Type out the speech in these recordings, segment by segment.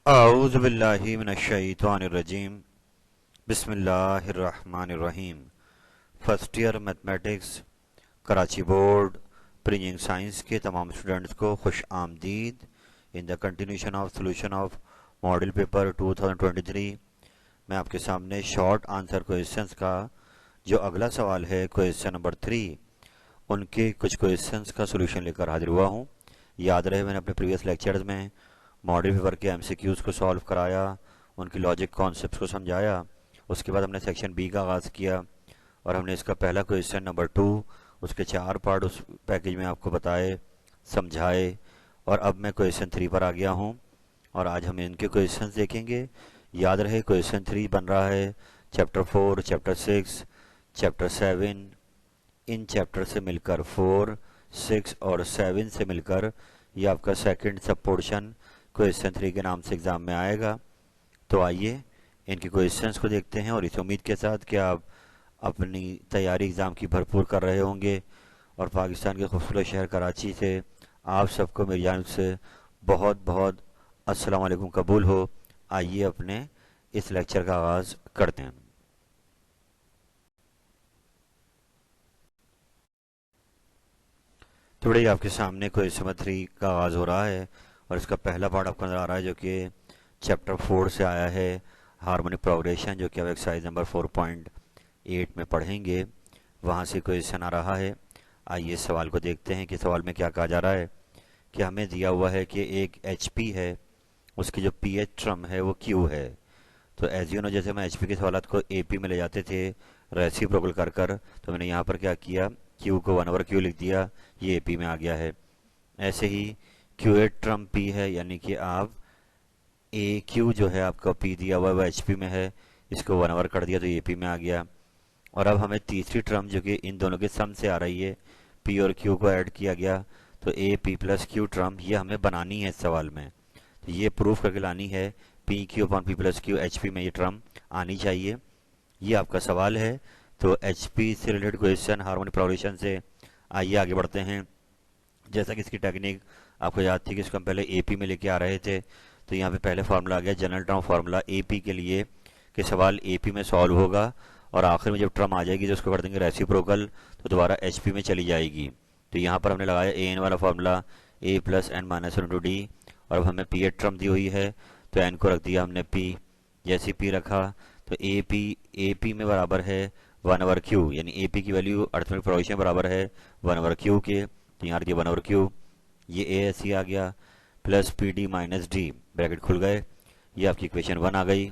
अऊज़ु बिल्लाहि मिनश्शैतानिर्रजीम बिस्मिल्लाहिर्रहमानिर्रहीम। First year mathematics Karachi board प्रीजिंग science के तमाम स्टूडेंट्स को खुश आमदीद in the continuation of solution of model paper 2023। मैं आपके सामने शॉर्ट आंसर क्वेश्चंस का जो अगला सवाल है क्वेश्चन नंबर 3 उनके कुछ क्वेश्चंस का सोल्यूशन लेकर हाजिर हुआ हूँ। याद रहे मैंने अपने प्रीवियस लेक्चर्स में मॉडल पेपर के एमसीक्यूज़ को सॉल्व कराया, उनकी लॉजिक कॉन्सेप्ट्स को समझाया। उसके बाद हमने सेक्शन बी का आगाज़ किया और हमने इसका पहला क्वेश्चन नंबर 2 उसके 4 पार्ट उस पैकेज में आपको बताए, समझाए। और अब मैं क्वेश्चन 3 पर आ गया हूँ और आज हम इनके क्वेश्चंस देखेंगे। याद रहे क्वेश्चन 3 बन रहा है chapter 4, chapter 6, chapter 7। In chapter से मिलकर 4, 6 और 7 से मिलकर ये आपका सेकंड सब पोर्शन क्वेश्चन 3 के नाम से एग्ज़ाम में आएगा। तो आइए इनके क्वेश्चंस को देखते हैं और इस उम्मीद के साथ कि आप अपनी तैयारी एग्ज़ाम की भरपूर कर रहे होंगे। और पाकिस्तान के खूबसूरत शहर कराची से आप सबको मेरी जानिब से बहुत बहुत अस्सलाम वालेकुम कबूल हो। आइए अपने इस लेक्चर का आगाज़ करते हैं। तो बड़ी आपके सामने क्वेश्चन नंबर 3 का आगाज़ हो रहा है और इसका पहला पार्ट आपको नज़र आ रहा है जो कि चैप्टर 4 से आया है, हार्मोनिक प्रोग्रेशन, जो कि आप एक्सरसाइज नंबर 4.8 में पढ़ेंगे। वहाँ से क्वेश्चन आ रहा है। आइए सवाल को देखते हैं कि सवाल में क्या कहा जा रहा है। कि हमें दिया हुआ है कि एक HP है, उसकी जो pH टर्म है वो Q है। तो एज यू नो, जैसे हम HP के सवाल को AP में ले जाते थे रेसिप्रोकल कर कर, तो मैंने यहाँ पर क्या किया, Q को 1/Q लिख दिया, ये AP में आ गया है। ऐसे ही QA टर्म P है, यानी कि आप AQ जो है आपका P दिया हुआ है वो HP में है, इसको 1/, कर दिया तो AP में आ गया। और अब हमें तीसरी टर्म जो कि इन दोनों के सम से आ रही है, P और Q को ऐड किया गया, तो AP प्लस Q टर्म ये हमें बनानी है इस सवाल में। तो ये प्रूफ करके लानी है, PQ/P प्लस Q HP में ये टर्म आनी चाहिए। ये आपका सवाल है। तो HP से रिलेटेड क्वेश्चन हार्मोनिक प्रोग्रेशन से आइए आगे बढ़ते हैं। जैसा कि इसकी टेक्निक आपको याद थी कि इसको हम पहले AP में लेके आ रहे थे, तो यहाँ पे पहले फार्मूला आ गया जनरल टर्म फार्मूला AP के लिए कि सवाल AP में सॉल्व होगा और आखिर में जब टर्म आ जाएगी तो उसको कर देंगे रेसिप्रोकल, तो दोबारा HP में चली जाएगी। तो यहाँ पर हमने लगाया AN वाला formula A plus N minus one two D. और अब हमें P टर्म दी हुई है तो N को रख दिया हमने P। जैसे P रखा तो AP में बराबर है 1/Q, यानी AP की वैल्यू अर्थमेटिक प्रोग्रेशन बराबर है 1/Q के, तो यहाँ दिया 1/Q। ये ए ऐसी आ गया plus PD minus D, bracket खुल गए। ये आपकी इक्वेशन 1 आ गई।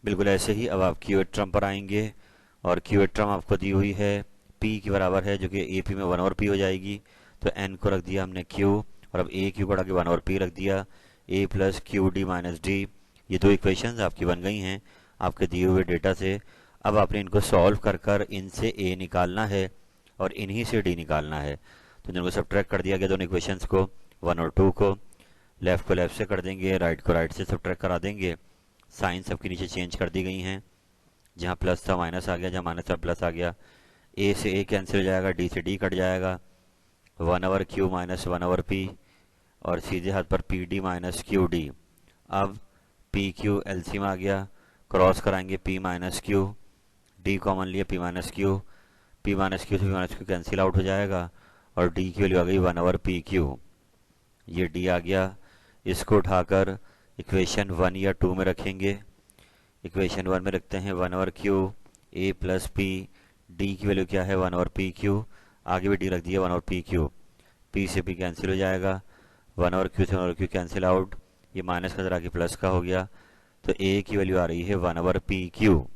बिल्कुल ऐसे ही अब आप क्यू टर्म पर आएंगे और क्यू टर्म आपको दी हुई है P की बराबर है, जो कि AP में 1/P हो जाएगी। तो N को रख दिया हमने Q और अब AQ को आगे 1/P रख दिया, A plus QD minus D. ये दो इक्वेशंस आपकी बन गई हैं आपके दिए हुए डेटा से। अब आपने इनको सॉल्व कर कर इनसे A निकालना है और इन्हीं से D निकालना है। तो इनको सब्ट्रैक्ट कर दिया गया दोनों इक्वेशंस को, 1 और 2 को। लेफ्ट को लेफ्ट से कर देंगे, राइट को राइट से सब्ट्रैक्ट करा देंगे। साइन सबके नीचे चेंज कर दी गई हैं, जहाँ प्लस था माइनस आ गया, जहाँ माइनस था प्लस आ गया। A से A कैंसिल हो जाएगा, D से D कट जाएगा, 1/Q माइनस 1/P और सीधे हाथ पर PD माइनस QD। अब PQ एलसीएम आ गया, क्रॉस कराएंगे P minus Q, D common लिया P minus Q, P minus Q से P minus Q cancel out हो जाएगा और D की वैल्यू आ गई 1/PQ। ये D आ गया। इसको उठाकर इक्वेशन 1 या 2 में रखेंगे। इक्वेशन 1 में रखते हैं 1/Q A plus P, D की वैल्यू क्या है 1/PQ, आगे भी D रख दिया 1/PQ। P से P कैंसिल हो जाएगा, 1/Q से 1/Q कैंसिल आउट, ये माइनस का जरा के प्लस का हो गया, तो A की वैल्यू आ रही है 1/PQ।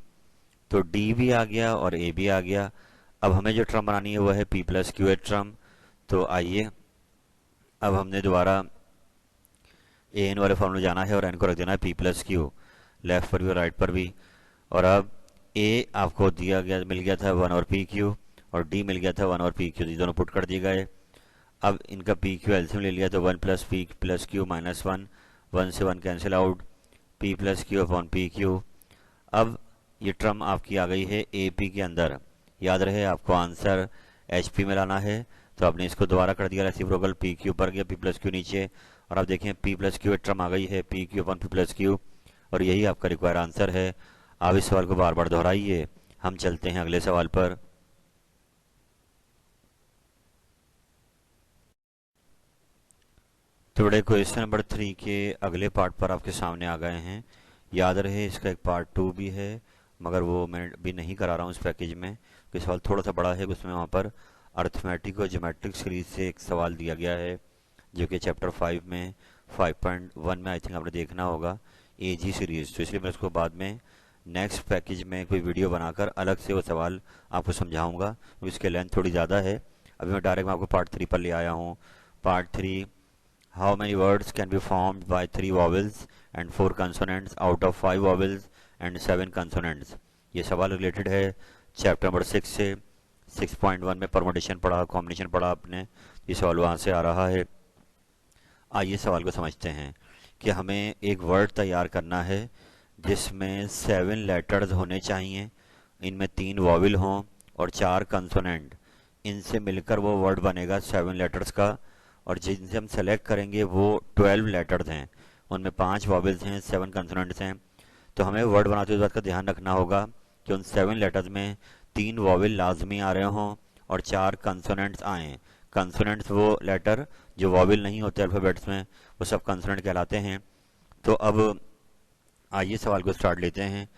तो D भी आ गया और A भी आ गया। अब हमें जो टर्म बनानी है वो है P प्लस Q टर्म। तो आइए अब हमने दोबारा AN वाले फॉर्मूले जाना है और N को रख देना है P प्लस Q, लेफ्ट पर भी और राइट पर भी। और अब A आपको दिया गया मिल गया था 1/PQ और D मिल गया था 1/PQ, ये दोनों पुट कर दिए गए। अब इनका PQ एलसीएम ले लिया तो 1 plus P plus Q minus 1, 1 से 1 cancel out, P plus Q upon PQ। अब ये टर्म आपकी आ गई है AP के अंदर। याद रहे आपको आंसर HP में लाना है, तो आपने इसको दोबारा कर दिया रेसिप्रोकल, PQ ऊपर गया P प्लस Q नीचे और आप देखें पी प्लस क्यू टर्म आ गई है, पी क्यू अपन पी प्लस क्यू, और यही आपका रिक्वायर आंसर है। आप इस सवाल को बार बार दोहराइए। हम चलते हैं अगले सवाल पर। तो बड़े क्वेश्चन नंबर 3 के अगले पार्ट पर आपके सामने आ गए हैं। याद रहे इसका एक पार्ट 2 भी है, मगर वो मैं भी नहीं करा रहा हूँ इस पैकेज में, कि सवाल थोड़ा सा बड़ा है। उसमें वहाँ पर अर्थमेटिक और ज्योमेट्रिक सीरीज से एक सवाल दिया गया है, जो कि चैप्टर 5 में 5.1 में आई थिंक आपने देखना होगा, एजी सीरीज। तो इसलिए मैं उसको बाद में नेक्स्ट पैकेज में कोई वीडियो बनाकर अलग से वो सवाल आपको समझाऊंगा, तो इसके लेंथ थोड़ी ज़्यादा है। अभी मैं डायरेक्ट आपको पार्ट 3 पर ले आया हूँ। Part 3, how many words can be formed by 3 vowels and 4 consonants out of 5 vowels and 7 consonants। ये सवाल रिलेटेड है चैप्टर नंबर 6 से। 6.1 में परमुटेशन पढ़ा, कॉम्बिनेशन पढ़ा आपने, ये सवाल वहाँ से आ रहा है। आइए सवाल को समझते हैं कि हमें एक वर्ड तैयार करना है जिसमें 7 लेटर्स होने चाहिए, इनमें 3 वॉवल हों और 4 कंसोनेंट। इनसे मिलकर वो वर्ड बनेगा 7 लेटर्स का, और जिनसे हम सेलेक्ट करेंगे वो 12 लेटर्स हैं, उनमें 5 वॉवल्स हैं, 7 कंसोनेंट्स हैं। तो हमें वर्ड बनाते हुए इस बात का ध्यान रखना होगा कि उन 7 लेटर्स में 3 वॉवल लाजमी आ रहे हों और 4 कंसोनेंट्स आएँ। कंसोनेंट्स वो लेटर जो वॉवल नहीं होते अल्फ़ाबेट्स में, वो सब कंसोनेंट कहलाते हैं। तो अब आइए सवाल को स्टार्ट लेते हैं।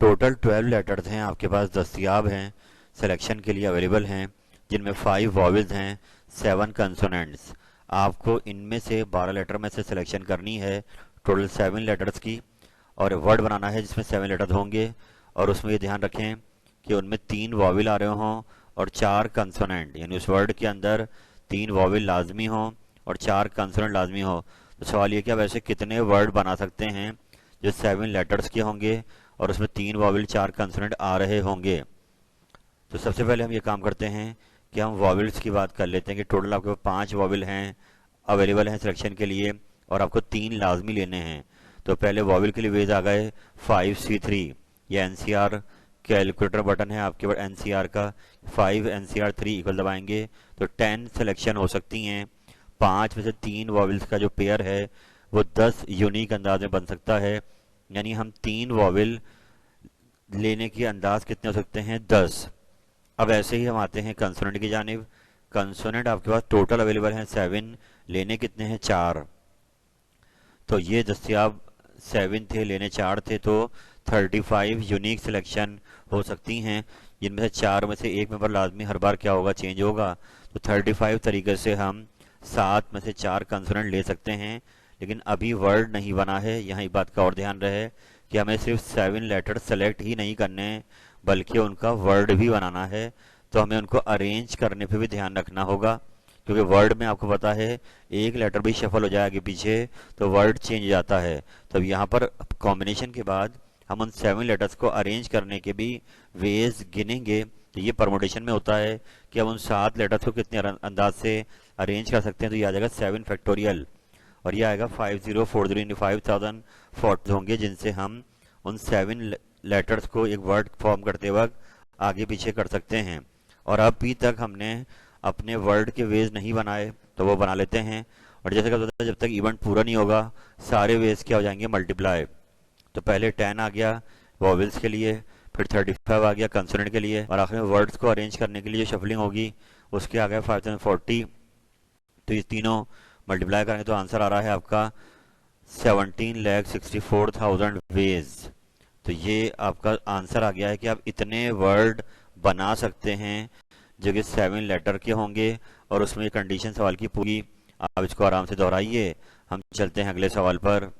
टोटल 12 लेटर्स हैं आपके पास दस्तयाब हैं, सिलेक्शन के लिए अवेलेबल हैं, जिनमें 5 वॉवल्स हैं, 7 कंसोनेंट्स। आपको इनमें से 12 लेटर में से सिलेक्शन करनी है, टोटल 7 लेटर्स की, और वर्ड बनाना है जिसमें 7 लेटर्स होंगे। और उसमें ये ध्यान रखें कि उनमें 3 वॉवल आ रहे हों और 4 कंसोनेंट, यानी उस वर्ड के अंदर 3 वॉवल लाजमी हों और 4 कंसोनेंट लाजमी हो। तो सवाल ये कि आप ऐसे कितने वर्ड बना सकते हैं जो 7 लेटर्स के होंगे और उसमें 3 वॉवल 4 कंसोनेंट आ रहे होंगे। तो सबसे पहले हम ये काम करते हैं कि हम वॉवल्स की बात कर लेते हैं कि टोटल आपके पास 5 वॉवल हैं, अवेलेबल हैं सिलेक्शन के लिए, और आपको 3 लाजमी लेने हैं। तो पहले वॉवल के लिए वेज आ गए 5C3, ये एनसीआर कैलकुलेटर बटन है आपके पास एनसीआर का। 5 NCR3 इक्वल दबाएंगे तो 10 सिलेक्शन हो सकती हैं। 5 में से 3 वॉवल्स का जो पेयर है वो 10 यूनिक अंदाज में बन सकता है, यानी हम 3 वॉवल लेने के अंदाज कितने हो सकते हैं, 10। अब ऐसे ही हम आते हैं कंसोनेंट की जानिब। कंसोनेंट आपके पास टोटल अवेलेबल हैं 7, लेने कितने हैं, 4। तो ये दस्तियाब 7 थे, लेने 4 थे, तो 35 यूनिक सिलेक्शन हो सकती हैं, जिनमें से 4 में से एक मेंबर लाजमी हर बार क्या होगा, चेंज होगा। तो 35 तरीके से हम 7 में से 4 कंसोनेंट ले सकते हैं। लेकिन अभी वर्ड नहीं बना है, यहाँ एक बात का और ध्यान रहे कि हमें सिर्फ 7 लेटर सेलेक्ट ही नहीं करने, बल्कि उनका वर्ड भी बनाना है। तो हमें उनको अरेंज करने पे भी ध्यान रखना होगा, क्योंकि वर्ड में आपको पता है एक लेटर भी शफल हो जाए आगे पीछे तो वर्ड चेंज हो जाता है। तो अब यहाँ पर कॉम्बिनेशन के बाद हम उन 7 लेटर्स को अरेंज करने के भी वेज गिनेंगे। तो ये परमुटेशन में होता है कि हम उन 7 लेटर्स को कितने अंदाज से अरेंज कर सकते हैं। तो ये आ जाएगा 7 फैक्टोरियल, और ये आएगा 5040 इंटू 5040 होंगे, जिनसे हम उन 7 लेटर्स को एक वर्ड फॉर्म करते वक्त आगे पीछे कर सकते हैं। और अभी तक हमने अपने वर्ड के वेज नहीं बनाए, तो वो बना लेते हैं। और जैसे कहता है जब तक इवेंट पूरा नहीं होगा सारे वेज क्या हो जाएंगे, मल्टीप्लाई। तो पहले 10 आ गया वॉवल्स के लिए, फिर 35 आ गया कंसोनेंट के लिए, और आखिर में वर्ड्स को अरेंज करने के लिए जो शफलिंग होगी उसके आ गया 5040। तो ये तीनों मल्टीप्लाई करेंगे तो आंसर आ रहा है आपका 17,64,000 वेज। तो ये आपका आंसर आ गया है कि आप इतने वर्ड बना सकते हैं जो कि 7 लेटर के होंगे, और उसमें कंडीशन सवाल की पूरी। आप इसको आराम से दोहराइए। हम चलते हैं अगले सवाल पर।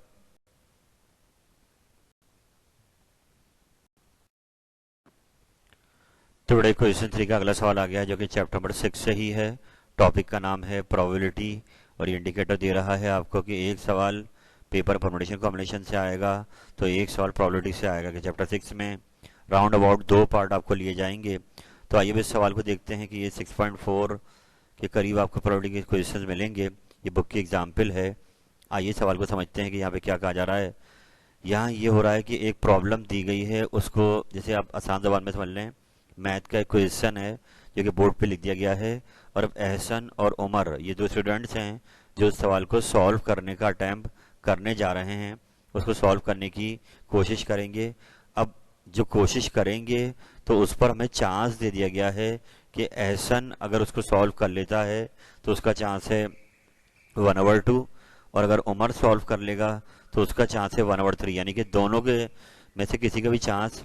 तो बड़े क्वेश्चन 3 का अगला सवाल आ गया है, जो कि चैप्टर नंबर 6 से ही है। टॉपिक का नाम है प्रोबेबिलिटी, और ये इंडिकेटर दे रहा है आपको कि एक सवाल पेपर परमुटेशन कॉम्बिनेशन से आएगा, तो एक सवाल प्रोबेबिलिटी से आएगा। कि चैप्टर 6 में राउंड अबाउट 2 पार्ट आपको लिए जाएंगे। तो आइए इस सवाल को देखते हैं कि ये 6.4 के करीब आपको प्रोबेबिलिटी के क्वेश्चन मिलेंगे। ये बुक की एग्जाम्पल है। आइए सवाल को समझते हैं कि यहाँ पे क्या कहा जा रहा है। यहाँ ये हो रहा है कि एक प्रॉब्लम दी गई है, उसको जैसे आप आसान जबान में समझ लें, मैथ का एक क्वेश्चन है जो कि बोर्ड पे लिख दिया गया है। और अब एहसन और उमर ये 2 स्टूडेंट्स हैं जो सवाल को सॉल्व करने का अटेम्प्ट करने जा रहे हैं उसको सॉल्व करने की कोशिश करेंगे। अब जो कोशिश करेंगे तो उस पर हमें चांस दे दिया गया है कि एहसन अगर उसको सॉल्व कर लेता है तो उसका चांस है 1/2, और अगर उमर सॉल्व कर लेगा तो उसका चांस है 1/3, यानी कि दोनों के में से किसी का भी चांस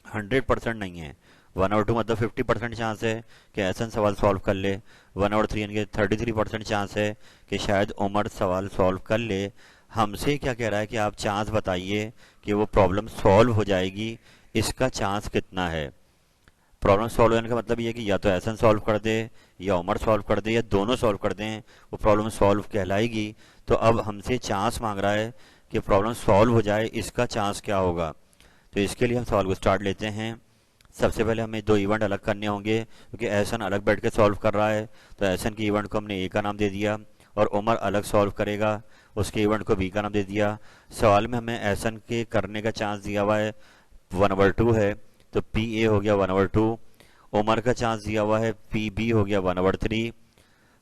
100% नहीं है। 1/2 मतलब 50% चांस है कि एहसन सवाल सॉल्व कर ले, 1/3 यानी कि 33% चांस है कि शायद उमर सवाल सॉल्व कर ले। हमसे क्या कह रहा है कि आप चांस बताइए कि वो प्रॉब्लम सॉल्व हो जाएगी, इसका चांस कितना है। प्रॉब्लम सॉल्व होने का मतलब ये है कि या तो एहसन सॉल्व कर दे या उमर सॉल्व कर दे या दोनों सॉल्व कर दें, वो प्रॉब्लम सॉल्व कहलाएगी। तो अब हमसे चांस मांग रहा है कि प्रॉब्लम सॉल्व हो जाए, इसका चांस क्या होगा। तो इसके लिए हम सवाल को स्टार्ट लेते हैं। सबसे पहले हमें दो इवेंट अलग करने होंगे, क्योंकि एहसन अलग बैठ के सॉल्व कर रहा है तो एहसन के इवेंट को हमने ए का नाम दे दिया, और उमर अलग सॉल्व करेगा, उसके इवेंट को बी का नाम दे दिया। सवाल में हमें एहसन के करने का चांस दिया हुआ है 1/2 है, तो पी ए हो गया 1/2। उमर का चांस दिया हुआ है पी बी हो गया 1/3।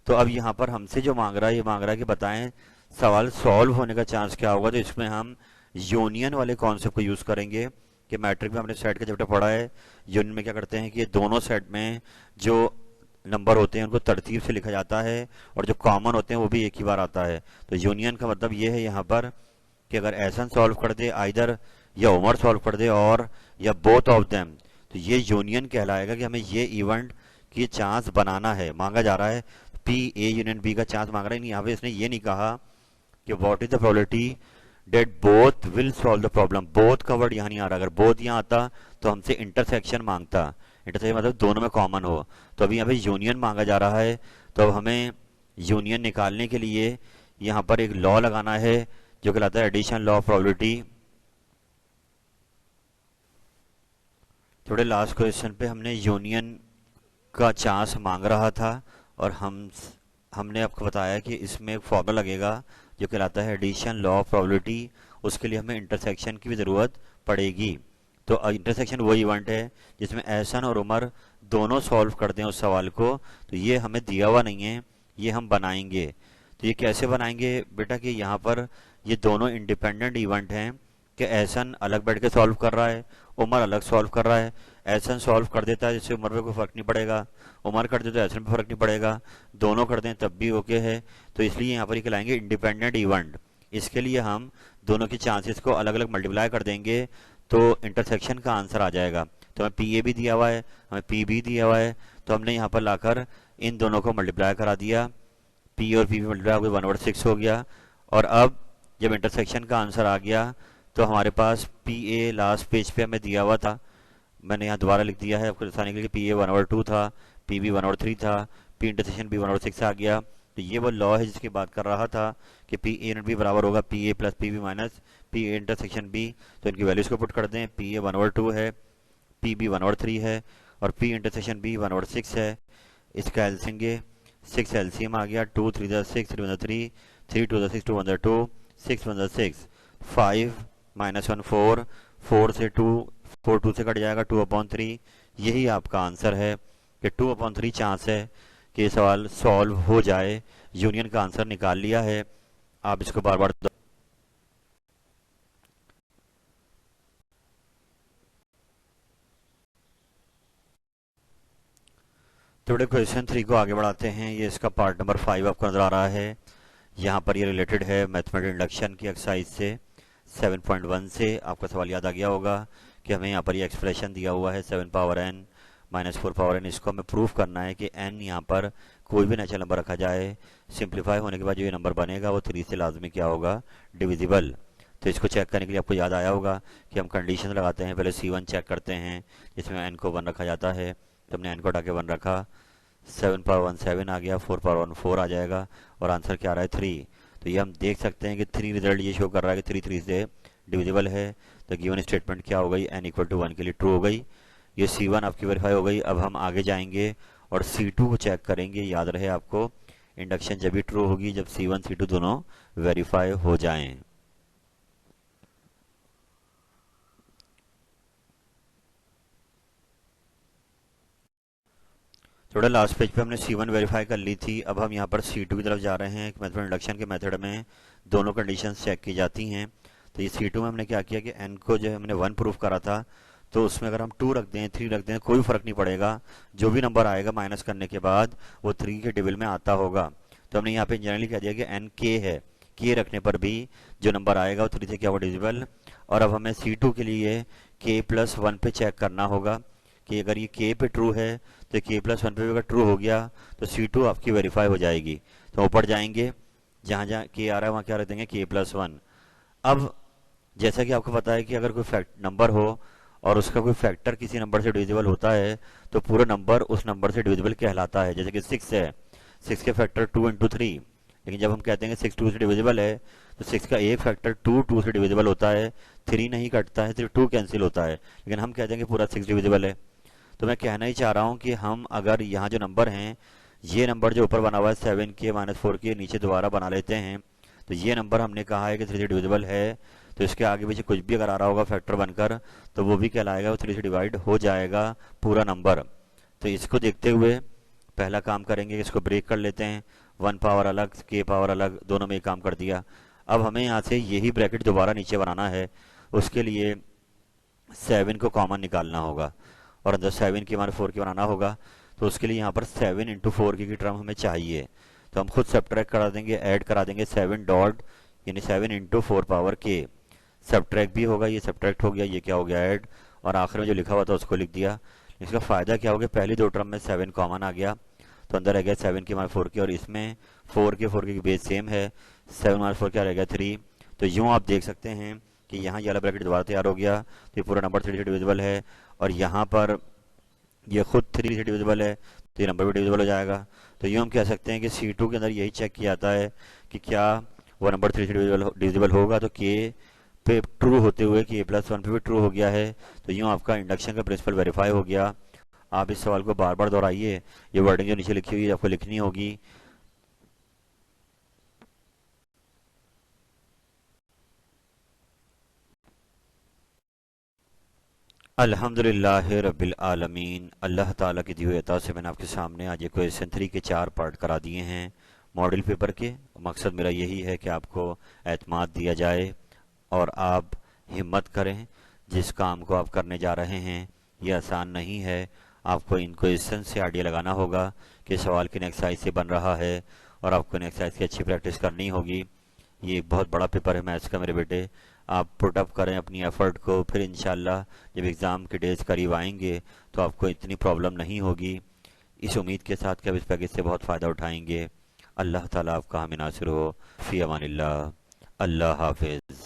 तो अब यहाँ पर हमसे जो मांग रहा है, ये मांग रहा है कि बताएं सवाल सॉल्व होने का चांस क्या होगा। तो इसमें हम यूनियन वाले कॉन्सेप्ट को यूज़ करेंगे कि मैट्रिक में हमने सेट का चैप्टर पढ़ा है। यूनियन में क्या करते हैं कि ये दोनों सेट में जो नंबर होते हैं उनको तरतीब से लिखा जाता है, और जो कॉमन होते हैं वो भी एक ही बार आता है। तो यूनियन का मतलब ये है यहाँ पर कि अगर एहसन सॉल्व कर दे आइदर, या उमर सॉल्व कर दे, और या बोथ ऑफ देम, तो ये यूनियन कहलाएगा कि हमें ये इवेंट की चांस बनाना है। मांगा जा रहा है पी ए यूनियन बी का चांस मांग रहा है। नहीं, यहाँ पे इसने ये नहीं कहा कि what is the probability that both will solve the problem. Both का वर्ड यहाँ नहीं आ रहा। अगर बोथ यहाँ आता तो हमसे इंटरसेक्शन मांगता। इंटरसेक्शन मतलब दोनों में कॉमन हो। तो अभी यहाँ पे यूनियन मांगा जा रहा है, तो अब हमें यूनियन निकालने के लिए यहाँ पर एक लॉ लगाना है जो कहलाता है एडिशन लॉ ऑफ प्रोबेबिलिटी। थोड़े लास्ट क्वेश्चन पे हमने यूनियन का चांस मांग रहा था, और हमने आपको बताया कि इसमें एक फॉर्मूला लगेगा जो कहलाता है एडिशन लॉ ऑफ प्रोबेबिलिटी। उसके लिए हमें इंटरसेक्शन की भी ज़रूरत पड़ेगी। तो इंटरसेक्शन वो इवेंट है जिसमें एहसन और उमर दोनों सॉल्व कर दें उस सवाल को। तो ये हमें दिया हुआ नहीं है, ये हम बनाएंगे। तो ये कैसे बनाएंगे बेटा कि यहाँ पर ये दोनों इंडिपेंडेंट इवेंट हैं कि एहसन अलग बैठ के सॉल्व कर रहा है, उमर अलग सॉल्व कर रहा है। एहसन सॉल्व कर देता है जिससे उमर पे कोई फर्क नहीं पड़ेगा, उमर कर दे तो एहसन पे फर्क नहीं पड़ेगा, दोनों कर दें तब भी ओके है। तो इसलिए यहाँ पर ये कहलाएंगे इंडिपेंडेंट इवेंट। इसके लिए हम दोनों की चांसेस को अलग अलग मल्टीप्लाई कर देंगे तो इंटरसेक्शन का आंसर आ जाएगा। तो हमें पी ए भी दिया हुआ है, हमें पी बी दिया हुआ है, तो हमने यहाँ पर लाकर इन दोनों को मल्टीप्लाई करा दिया। पी और पी भी मल्टीप्लाई हो गया 1/6 हो गया। और अब जब इंटरसेक्शन का आंसर आ गया तो हमारे पास पी ए लास्ट पेज पे हमें दिया हुआ था, मैंने यहाँ दोबारा लिख दिया है आपको दिखाने के लिए। पी ए 1/2 था, पी बी 1/3 था, पी इंटरसेक्शन बी 1/6 आ गया। तो ये वो लॉ है जिसकी बात कर रहा था कि पी ए यूनिट बी बराबर होगा P A plus P B minus P A intersection B. तो इनकी वैल्यूज को पुट कर दें। पी ए 1/2 है, पी बी 1/3 है, और पी इंटरसेक्शन बी 1/6 है। इसका एलसीएम 6 एलसीएम आ गया। 2 3 ज़ा 6, 3 1 3, 3 2 6, 2 1 2, 6 1 6, 5 -1 4, 4 से 2, 4 2 से कट जाएगा 2/3। यही आपका आंसर है कि 2/3 चांस है कि ये सवाल सॉल्व हो जाए। यूनियन का आंसर निकाल लिया है। आप इसको बार बार थोड़े क्वेश्चन 3 को आगे बढ़ाते हैं। ये इसका पार्ट नंबर 5 आपको नजर आ रहा है। यहाँ पर ये रिलेटेड है मैथमेटिक्स इंडक्शन की एक्सरसाइज से 7.1 से। आपका सवाल याद आ गया होगा कि हमें यहाँ पर ये एक्सप्रेशन दिया हुआ है 7 power n minus 4 power n। इसको हमें प्रूफ करना है कि n यहाँ पर कोई भी नेचुरल नंबर रखा जाए, सिंप्लीफाई होने के बाद जो ये नंबर बनेगा वो 3 से लाजमी क्या होगा, डिविजिबल। तो इसको चेक करने के लिए आपको याद आया होगा कि हम कंडीशन लगाते हैं। पहले C1 चेक करते हैं जिसमें n को 1 रखा जाता है, तो हमने n को हटा के 1 रखा। 7 पावर 1 7 आ गया, 4 पावर 1 4 आ जाएगा, और आंसर क्या आ रहा है 3। तो ये हम देख सकते हैं कि 3 रिजल्ट ये शो कर रहा है कि 3 3 से डिविजिबल है। तो गिवन स्टेटमेंट क्या हो गई, n इक्वल टू 1 के लिए ट्रू हो गई। ये C1 आपकी वेरीफाई हो गई। अब हम आगे जाएंगे और C2 को चेक करेंगे। याद रहे आपको, इंडक्शन जब भी ट्रू होगी जब C1 C2 दोनों वेरीफाई हो जाएं। थोड़ा लास्ट पेज पे हमने C1 वेरीफाई कर ली थी। अब हम यहाँ पर C2 की तरफ जा रहे हैं। मेथड इंडक्शन के मेथड में दोनों कंडीशंस चेक की जाती हैं। तो ये C2 में हमने क्या किया कि n को जो हमने 1 प्रूफ करा था, तो उसमें अगर हम 2 रख दें 3 रख दें कोई फर्क नहीं पड़ेगा, जो भी नंबर आएगा माइनस करने के बाद वो 3 के टेबल में आता होगा। तो हमने यहाँ पे जनरली कह दिया कि n k है, k रखने पर भी जो नंबर आएगा वो 3 से क्या होगा, डिविजिबल। और अब हमें C2 के लिए k+1 पे चेक करना होगा कि अगर ये k पे ट्रू है तो k+1 पे भी अगर ट्रू हो गया तो C2 आपकी वेरीफाई हो जाएगी। तो ऊपर जाएंगे, जहाँ जहाँ k आ रहा है वहाँ क्या रख देंगे, k+1। अब जैसा कि आपको पता है कि अगर कोई नंबर हो और उसका कोई फैक्टर किसी नंबर से डिविजिबल होता है तो पूरा नंबर उस नंबर से डिविजिबल कहलाता है। जैसे कि 6 है, 6 के फैक्टर 2 × 3, लेकिन जब हम कहते हैं कि 6 2 से डिविजिबल है तो 6 का एक फैक्टर 2 से डिविजिबल होता है, 3 नहीं कटता है, सिर्फ 2 कैंसिल होता है, लेकिन हम कहते हैं कि पूरा 6 डिविजिबल है। तो मैं कहना ही चाह रहा हूँ कि हम अगर यहाँ जो नंबर हैं, ये नंबर जो ऊपर बना हुआ है 7k-4 नीचे दोबारा बना लेते हैं, तो ये नंबर हमने कहा है कि 3 से डिविजिबल है, तो इसके आगे पीछे कुछ भी अगर आ रहा होगा फैक्टर बनकर तो वो भी कहलाएगा, वो 3 से डिवाइड हो जाएगा पूरा नंबर। तो इसको देखते हुए पहला काम करेंगे कि इसको ब्रेक कर लेते हैं। 1 पावर अलग, k पावर अलग, दोनों में एक काम कर दिया। अब हमें यहाँ से यही ब्रैकेट दोबारा नीचे बनाना है। उसके लिए 7 को कॉमन निकालना होगा और अंदर 7 की हमारे 4 की बनाना होगा। तो उसके लिए यहाँ पर 7 × 4 की टर्म हमें चाहिए, तो हम खुद सब्ट्रैक्ट करा देंगे, ऐड करा देंगे 7 डॉट, यानी 7 × 4 पावर k। सब्ट्रैक्ट भी होगा, ये सब्ट्रैक्ट हो गया, ये क्या हो गया, ऐड, और आखिर में जो लिखा हुआ था उसको लिख दिया। इसका फ़ायदा क्या हो गया, पहली दो टर्म में 7 कॉमन आ गया, तो अंदर रह गया 7 की हमारे 4 की, और इसमें 4 के बेस सेम है, 7 हमारे 4 क्या रह गया, 3। तो यूँ आप देख सकते हैं कि यहाँ ये वाला ब्रैकेट दोबारा तैयार हो गया, तो ये पूरा नंबर 3 से डिविजिबल है, और यहाँ पर ये खुद 3 से डिविजिबल है, तो ये नंबर भी डिविजिबल हो जाएगा। तो यूँ हम कह सकते हैं कि C2 के अंदर यही चेक किया जाता है कि क्या वो नंबर 3 से डिविजिबल होगा। तो k पे ट्रू होते हुए k+1 पे भी ट्रू हो गया है, तो यूँ आपका इंडक्शन का प्रिंसिपल वेरीफाई हो गया। आप इस सवाल को बार बार दोहराइए, ये वर्डिंग जो नीचे लिखी हुई है आपको लिखनी होगी। अल्हम्दुलिल्लाह रब्बिल आलमीन। अल्लाह ताला की दी हुई अता से मैंने आपके सामने आज ये क्वेश्चन 3 के 4 पार्ट करा दिए हैं मॉडल पेपर के। मकसद मेरा यही है कि आपको एतमाद दिया जाए और आप हिम्मत करें। जिस काम को आप करने जा रहे हैं ये आसान नहीं है। आपको इन क्वेश्चन से आइडिया लगाना होगा कि सवाल किन एक्सरसाइज से बन रहा है, और आपको इन एक्सरसाइज की अच्छी प्रैक्टिस करनी होगी। ये एक बहुत बड़ा पेपर है मैथ्स का मेरे बेटे, आप पुट अप करें अपनी एफर्ट को, फिर इंशाल्लाह जब एग्ज़ाम के डेज करीब आएंगे तो आपको इतनी प्रॉब्लम नहीं होगी। इस उम्मीद के साथ कि आप इस पैकेज से बहुत फ़ायदा उठाएंगे। अल्लाह ताला आपका हामी नासिर हो। फ़ी अमानिल्लाह। अल्लाह हाफिज़।